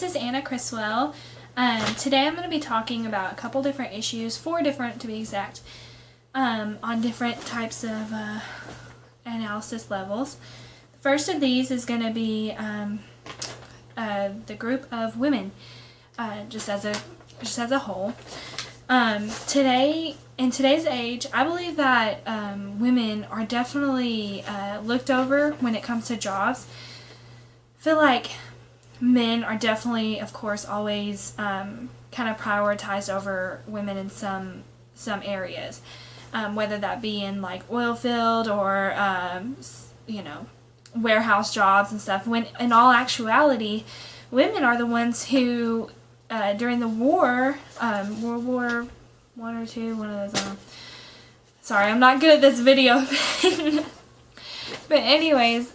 is Anna Criswell. Today I'm going to be talking about a couple different issues, 4 different to be exact, on different types of analysis levels. The first of these is going to be the group of women, just as a whole. In today's age, I believe that women are definitely looked over when it comes to jobs. I feel like men are definitely, of course, always kind of prioritized over women in some areas, whether that be in like oil field or warehouse jobs and stuff. When in all actuality, women are the ones who during the war, World War I or II, one of those. Sorry, I'm not good at this video thing. But anyways,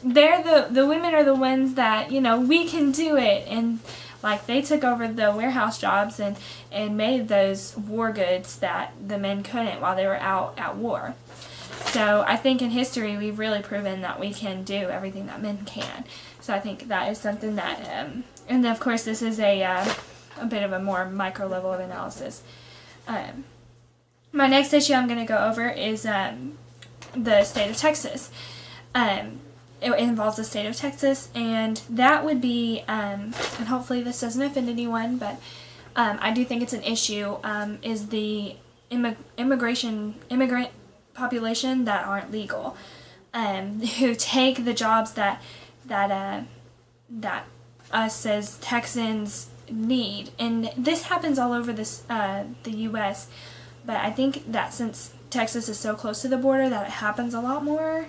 the women are the ones that, we can do it, and like they took over the warehouse jobs and made those war goods that the men couldn't while they were out at war. So I think in history we've really proven that we can do everything that men can. So I think that is something that, and of course this is a bit of a more micro level of analysis. My next issue I'm going to go over is the state of Texas. It involves the state of Texas, and that would be, and hopefully this doesn't offend anyone, but I do think it's an issue, is the immigrant population that aren't legal, who take the jobs that us as Texans need. And this happens all over the U.S., but I think that since Texas is so close to the border that it happens a lot more,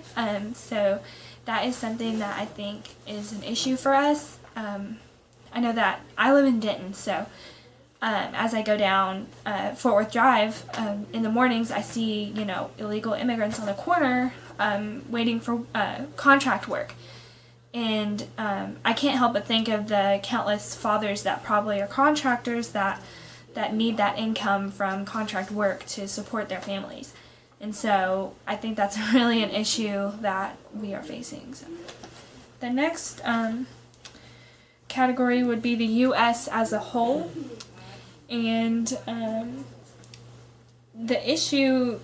so that is something that I think is an issue for us. I know that I live in Denton, so as I go down Fort Worth Drive in the mornings, I see, illegal immigrants on the corner waiting for contract work. And I can't help but think of the countless fathers that probably are contractors that need that income from contract work to support their families. And so I think that's really an issue that we are facing. So the next category would be the U.S. as a whole. And the issue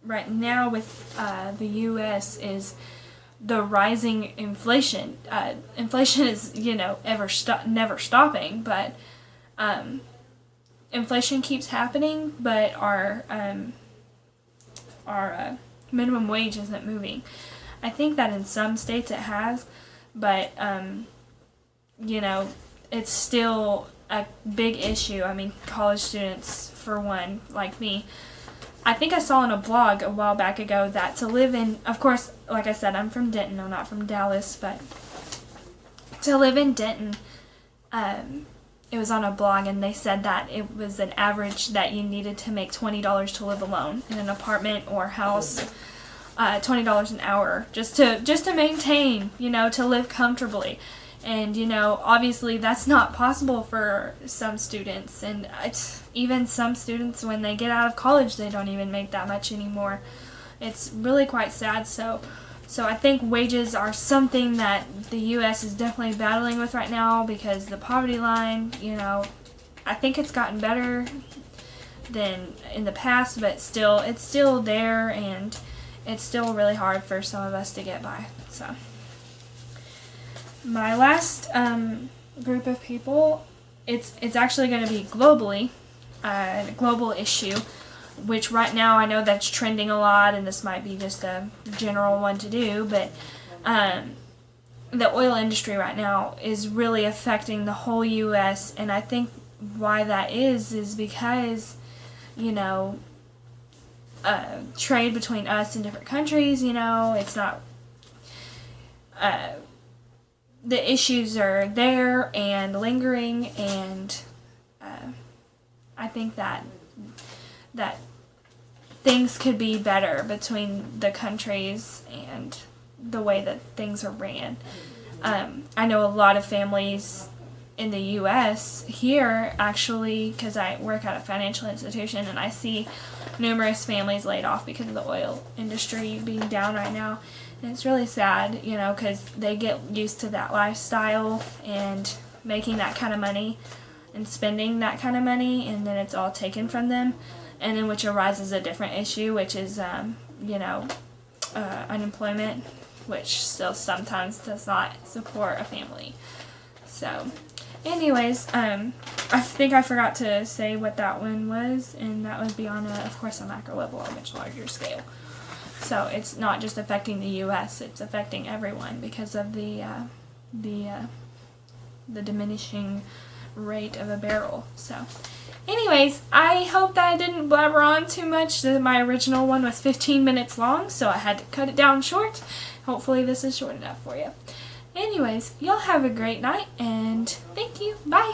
right now with the U.S. is the rising inflation. Inflation is, never stopping, but inflation keeps happening, but our minimum wage isn't moving. I think that in some states it has, but it's still a big issue. I mean, college students, for one, like me, I think I saw on a blog a while back ago that to live in, of course, like I said, I'm from Denton, I'm not from Dallas, but to live in Denton, it was on a blog, and they said that it was an average that you needed to make $20 to live alone in an apartment or house, $20 an hour, just to maintain, to live comfortably. And, obviously that's not possible for some students, and even some students, when they get out of college, they don't even make that much anymore. It's really quite sad. So I think wages are something that the U.S. is definitely battling with right now, because the poverty line, I think it's gotten better than in the past, but it's still there, and it's still really hard for some of us to get by. So my last group of people, it's actually going to be globally, a global issue, which right now I know that's trending a lot, and this might be just a general one to do, but the oil industry right now is really affecting the whole U.S., and I think why that is because, trade between us and different countries, it's not, the issues are there and lingering, and I think that things could be better between the countries and the way that things are ran. I know a lot of families in the U.S. here, actually, because I work at a financial institution, and I see numerous families laid off because of the oil industry being down right now. And it's really sad, because they get used to that lifestyle, and making that kind of money and spending that kind of money, and then it's all taken from them, and then which arises a different issue, which is unemployment, which still sometimes does not support a family. So anyways, I think I forgot to say what that one was, and that would be on of course a macro level or much larger scale. So it's not just affecting the U.S., it's affecting everyone because of the diminishing rate of a barrel. So anyways, I hope that I didn't blabber on too much. My original one was 15 minutes long, so I had to cut it down short. Hopefully this is short enough for you. Anyways, y'all have a great night, and thank you. Bye.